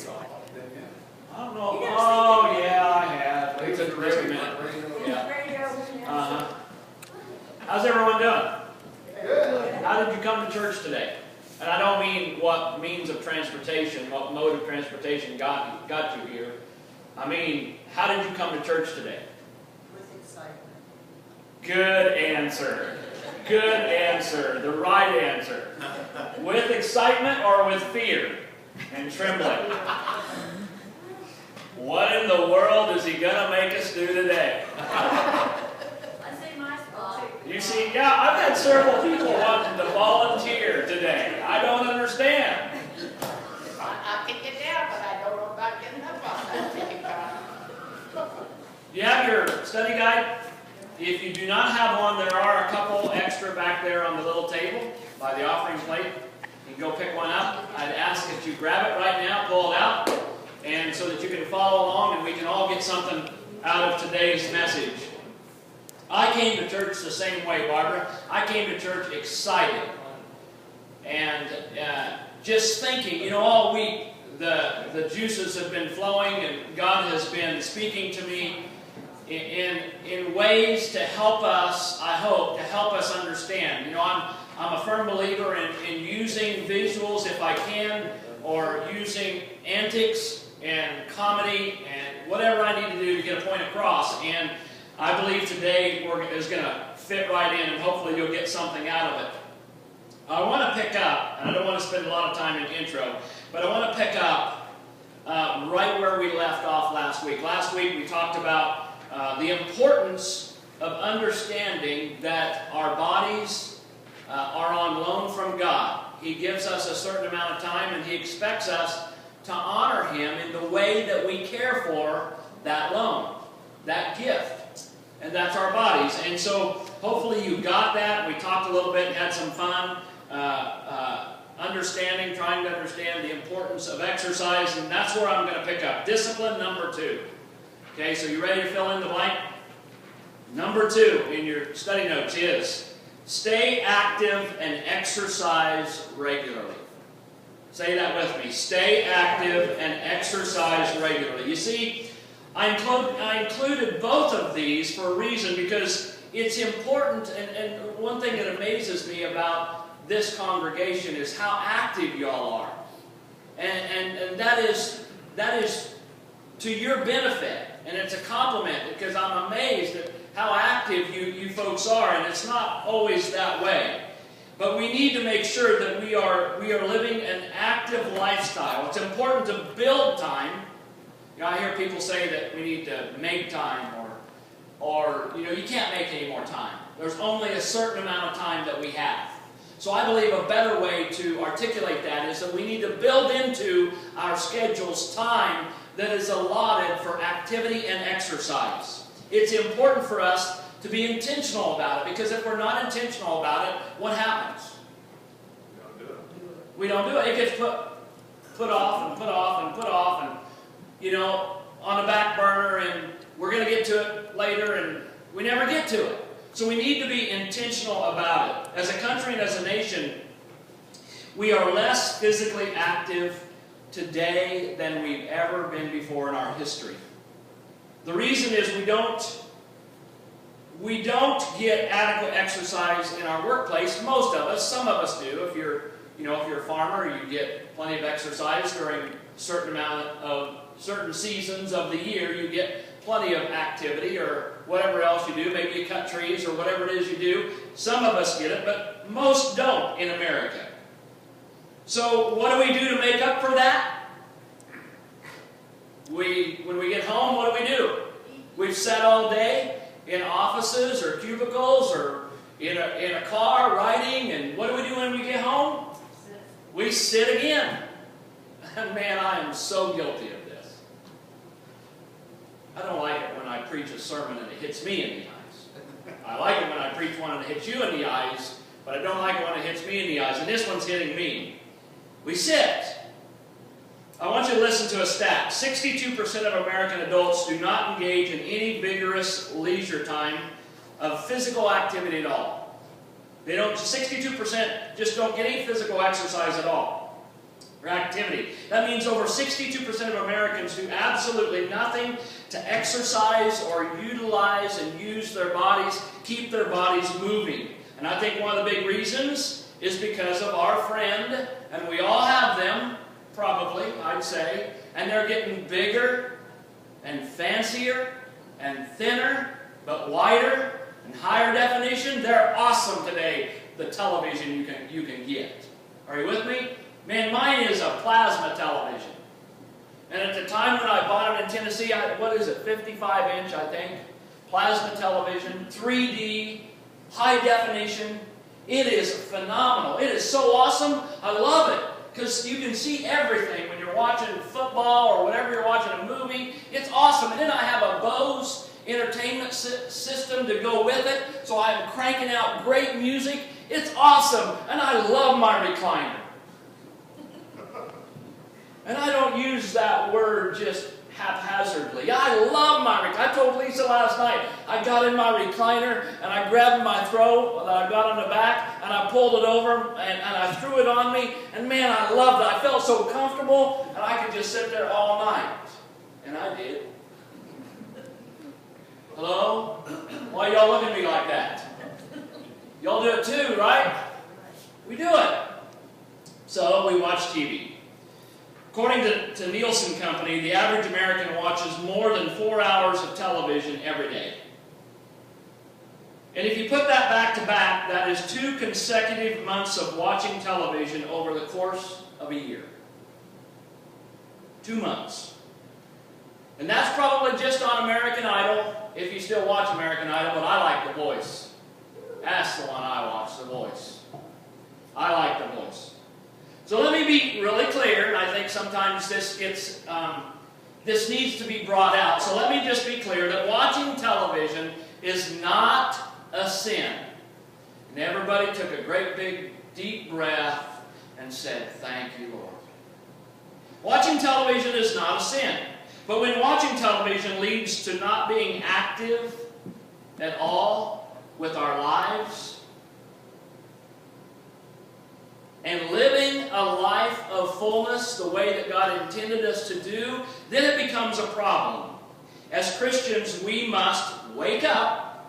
I don't know. Oh, yeah, I have. It's a just a minute. Yeah. How's everyone doing? Good. How did you come to church today? And I don't mean what means of transportation, what mode of transportation got you here. I mean, how did you come to church today? With excitement. Good answer. Good answer. The right answer. With excitement or with fear and trembling? What in the world is he going to make us do today? I say my spot. You see, yeah, I've had several people wanting to volunteer today. I don't understand. I can get down, but I don't know about getting up on that. You have your study guide? If you do not have one, there are a couple extra back there on the little table by the offering plate. You can go pick one up. I'd ask that you grab it right now, pull it out, and so that you can follow along and we can all get something out of today's message. I came to church the same way, Barbara. I came to church excited and just thinking, you know, all week the juices have been flowing and God has been speaking to me in ways to help us, I hope, to help us understand. You know, I'm a firm believer in using visuals if I can, or using antics and comedy and whatever I need to do to get a point across. And I believe today is going to fit right in, and hopefully you'll get something out of it. I want to pick up, and I don't want to spend a lot of time in the intro, but I want to pick up right where we left off last week. Last week we talked about the importance of understanding that our bodies are on loan from God. He gives us a certain amount of time, and He expects us to honor Him in the way that we care for that loan, that gift. And that's our bodies. And so hopefully you got that. We talked a little bit and had some fun trying to understand the importance of exercise. And that's where I'm going to pick up. Discipline number 2. Okay, so you ready to fill in the blank? Number 2 in your study notes is stay active and exercise regularly. Say that with me. Stay active and exercise regularly. You see, I included both of these for a reason, because it's important, and one thing that amazes me about this congregation is how active y'all are. And that is to your benefit, and it's a compliment, because I'm amazed at how active you folks are, and it's not always that way. But we need to make sure that we are living an active lifestyle. It's important to build time. You know, I hear people say that we need to make time, or you know, you can't make any more time. There's only a certain amount of time that we have. So I believe a better way to articulate that is that we need to build into our schedules time that is allotted for activity and exercise. It's important for us to be intentional about it, because if we're not intentional about it, what happens? We don't do it. It gets put off and put off and put off, and you know, on the back burner, and we're going to get to it later, and we never get to it. So we need to be intentional about it. As a country and as a nation, we are less physically active today than we've ever been before in our history. The reason is we don't get adequate exercise in our workplace. Most of us, some of us do. If you're a farmer, you get plenty of exercise during certain seasons of the year. You get plenty of activity, or whatever else you do. Maybe you cut trees or whatever it is you do. Some of us get it, but most don't in America. So what do we do to make up for that? When we get home, what do? We've sat all day in offices or cubicles or in a car writing, and what do we do when we get home? We sit again. And man, I am so guilty of this. I don't like it when I preach a sermon and it hits me in the eyes. I like it when I preach one and it hits you in the eyes, but I don't like it when it hits me in the eyes. And this one's hitting me. We sit. I want you to listen to a stat. 62% of American adults do not engage in any vigorous leisure time of physical activity at all. 62% just don't get any physical exercise at all. or activity. That means over 62% of Americans do absolutely nothing to exercise or utilize and use their bodies, keep their bodies moving. And I think one of the big reasons is because of our friend, and we all have them, probably, I'd say, and they're getting bigger and fancier and thinner, but wider and higher definition. They're awesome today, the television you can get. Are you with me? Man, mine is a plasma television. And at the time when I bought it in Tennessee, what is it, 55-inch, I think? Plasma television, 3D, high definition. It is phenomenal. It is so awesome. I love it. Because you can see everything when you're watching football or whatever you're watching a movie. It's awesome. And then I have a Bose entertainment system to go with it. So I'm cranking out great music. It's awesome. And I love my recliner. And I don't use that word just haphazardly. I love my recliner. I told Lisa last night, I got in my recliner and I grabbed my throw that I got on the back and I pulled it over and I threw it on me. And man, I loved it. I felt so comfortable and I could just sit there all night. And I did. Hello? Why y'all look at me like that? Y'all do it too, right? We do it. So we watch TV. According to Nielsen Company, the average American watches more than 4 hours of television every day. And if you put that back to back, that is 2 consecutive months of watching television over the course of a year. 2 months. And that's probably just on American Idol, if you still watch American Idol, but I like The Voice. That's the one I watch, The Voice. I like The Voice. So let me be really clear, and I think sometimes this needs to be brought out. So let me just be clear that watching television is not a sin. And everybody took a great big deep breath and said, "Thank you, Lord." Watching television is not a sin. But when watching television leads to not being active at all with our lives, and living a life of fullness the way that God intended us to do, then it becomes a problem. As Christians, we must wake up.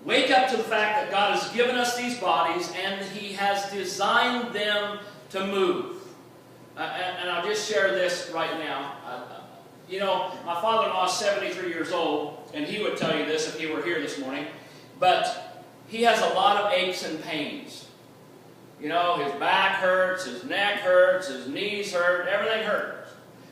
Wake up to the fact that God has given us these bodies and He has designed them to move. And I'll just share this right now. You know, my father-in-law is 73 years old, and he would tell you this if he were here this morning, but he has a lot of aches and pains. You know, his back hurts, his neck hurts, his knees hurt, everything hurts.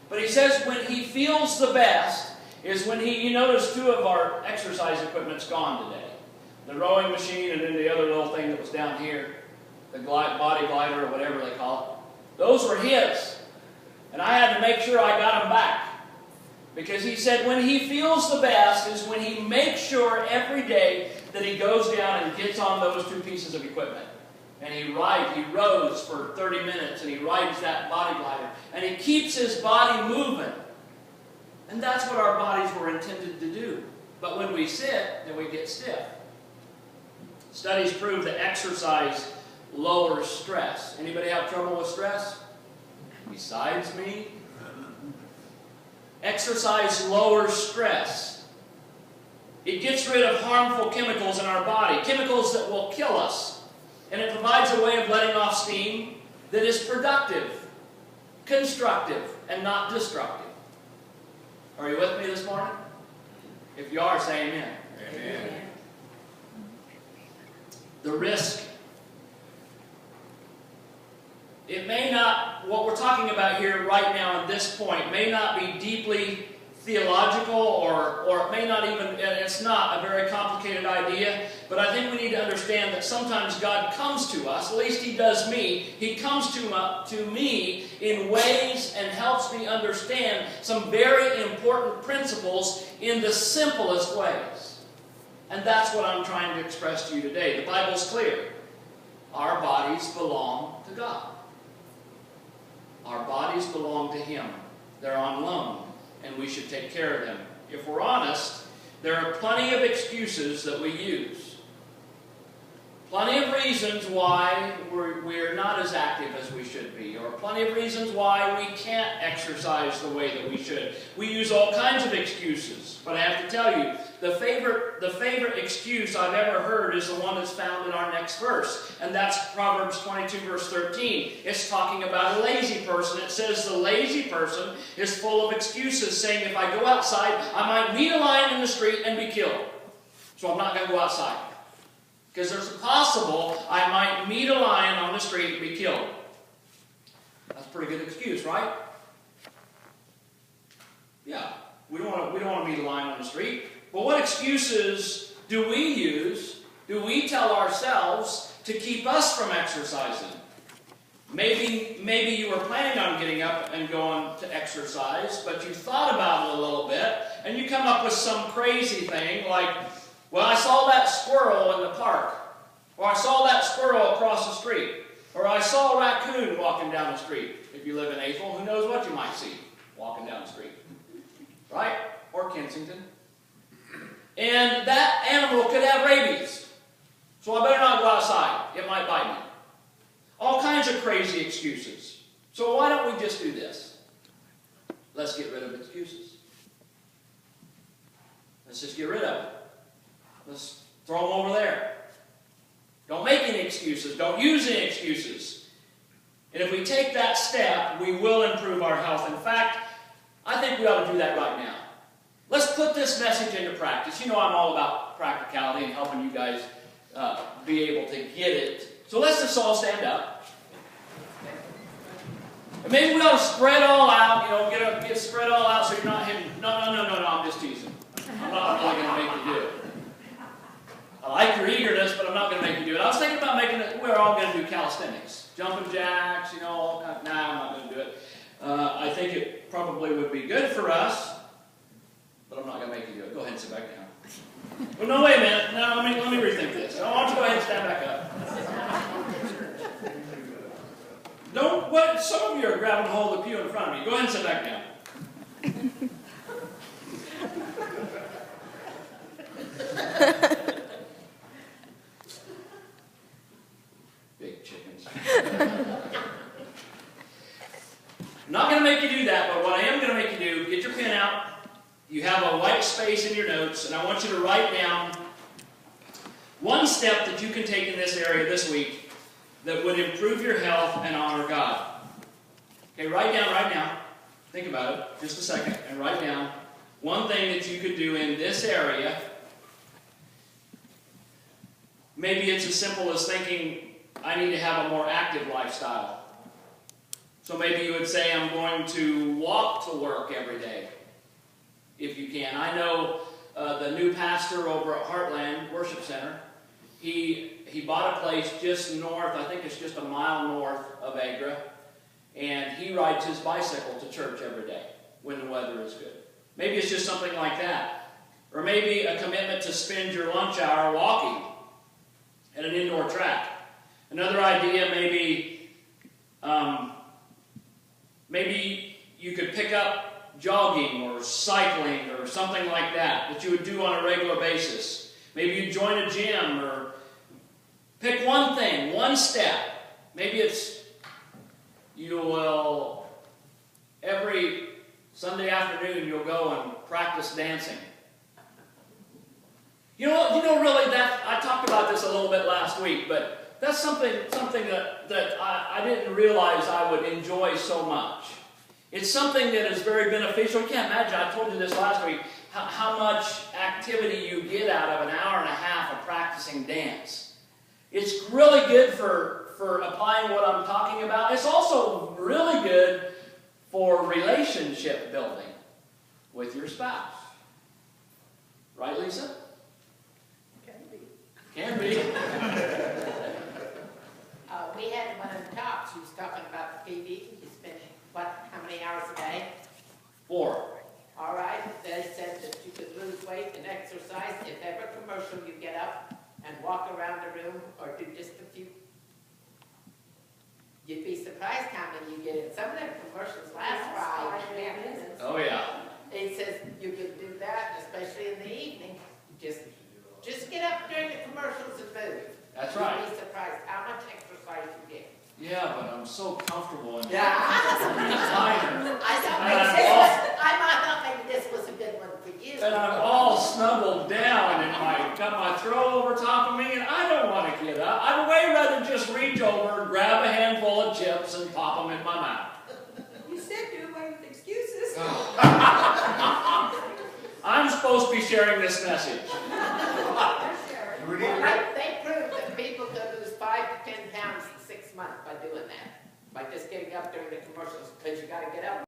But he says when he feels the best is when you notice 2 of our exercise equipment's gone today. The rowing machine and then the other little thing that was down here, the body glider or whatever they call it. Those were his. And I had to make sure I got them back. Because he said when he feels the best is when he makes sure every day that he goes down and gets on those 2 pieces of equipment. And he rows for 30 minutes and he rides that body glider. And he keeps his body moving. And that's what our bodies were intended to do. But when we sit, then we get stiff. Studies prove that exercise lowers stress. Anybody have trouble with stress? Besides me? Exercise lowers stress. It gets rid of harmful chemicals in our body, chemicals that will kill us. And it provides a way of letting off steam that is productive, constructive, and not destructive. Are you with me this morning? If you are, say amen. Amen. The risk. It may not, what we're talking about here right now at this point, may not be deeply theological or it may not even, it's not a very complicated idea, but I think we need to understand that sometimes God comes to us, at least He does me, He comes to me in ways and helps me understand some very important principles in the simplest ways. And that's what I'm trying to express to you today. The Bible's clear. Our bodies belong to God. Our bodies belong to Him. They're on loan. And we should take care of them. If we're honest, there are plenty of excuses that we use. Plenty of reasons why we're not as active as we should be, or plenty of reasons why we can't exercise the way that we should. We use all kinds of excuses, but I have to tell you, the favorite excuse I've ever heard is the one that's found in our next verse, and that's Proverbs 22, verse 13. It's talking about a lazy person. It says the lazy person is full of excuses, saying, if I go outside, I might meet a lion in the street and be killed. So I'm not going to go outside. Because there's a possible I might meet a lion on the street and be killed. That's a pretty good excuse, right? Yeah, we don't want to meet a lion on the street. But what excuses do we use, do we tell ourselves to keep us from exercising? Maybe you were planning on getting up and going to exercise, but you thought about it a little bit, and you come up with some crazy thing like, well, I saw that squirrel in the park, or I saw that squirrel across the street, or I saw a raccoon walking down the street. If you live in Athol, who knows what you might see walking down the street, right? Or Kensington. And that animal could have rabies, so I better not go outside. It might bite me. All kinds of crazy excuses. So why don't we just do this? Let's get rid of excuses. Let's just get rid of it. Let's throw them over there. Don't make any excuses. Don't use any excuses. And if we take that step, we will improve our health. In fact, I think we ought to do that right now. Let's put this message into practice. You know I'm all about practicality and helping you guys be able to get it. So let's just all stand up. And maybe we ought to spread all out, get spread all out so you're not hitting. No, I'm just teasing. I'm not really going to make you do it. I like your eagerness, but I'm not going to make you do it. I was thinking about we're all going to do calisthenics. Jumping jacks, all kinds. Nah, I'm not going to do it. I think it probably would be good for us, but I'm not going to make you do it. Go ahead and sit back down. Well, no, wait a minute. No, let me rethink this. Why don't you go ahead and stand back up? Some of you are grabbing hold of the pew in front of me. Go ahead and sit back down. Big chickens. I'm not going to make you do that, but what I am going to make you do, get your pen out. You have a white space in your notes, and I want you to write down one step that you can take in this area this week that would improve your health and honor God. Okay, write down right now. Think about it, just a second, and write down one thing that you could do in this area. Maybe it's as simple as thinking, I need to have a more active lifestyle. So maybe you would say, I'm going to walk to work every day, if you can. I know the new pastor over at Heartland Worship Center, he bought a place just north, I think it's just a mile north of Agra, and he rides his bicycle to church every day when the weather is good. Maybe it's just something like that. Or maybe a commitment to spend your lunch hour walking at an indoor track. Another idea, maybe you could pick up jogging or cycling or something like that you would do on a regular basis. Maybe you join a gym or pick one thing, one step. Maybe it's you will, every Sunday afternoon you'll go and practice dancing. You know, really, that I talked about this a little bit last week, but that's something that I didn't realize I would enjoy so much. It's something that is very beneficial. You can't imagine, I told you this last week, how much activity you get out of an hour and a half of practicing dance. It's really good for applying what I'm talking about. It's also really good for relationship building with your spouse. Right, Lisa? Can be. We had one of the talks. She was talking about the TV. You spend, how many hours a day? 4. All right. They said that you could lose weight and exercise if ever commercial you get up and walk around the room or do just a few. You'd be surprised how many you get in. Some of them commercials last 5 minutes. Oh, yeah. It says you could do that, especially in the evening. Just get up during the commercials and move. That's right. You'd be yeah, but I'm so comfortable in Yeah. recliner. I thought And maybe I'm this all- was, I thought maybe this was a good one for you. And I'm all snuggled down and got my throw over top of me, and I don't want to get up. I'd way rather just reach over and grab a handful of chips and pop them in my mouth. You said do away with excuses. I'm supposed to be sharing this message. Do we need to They proved that people could lose 5 to 10 pounds in 6 months by doing that. By just getting up during the commercials, because you gotta get up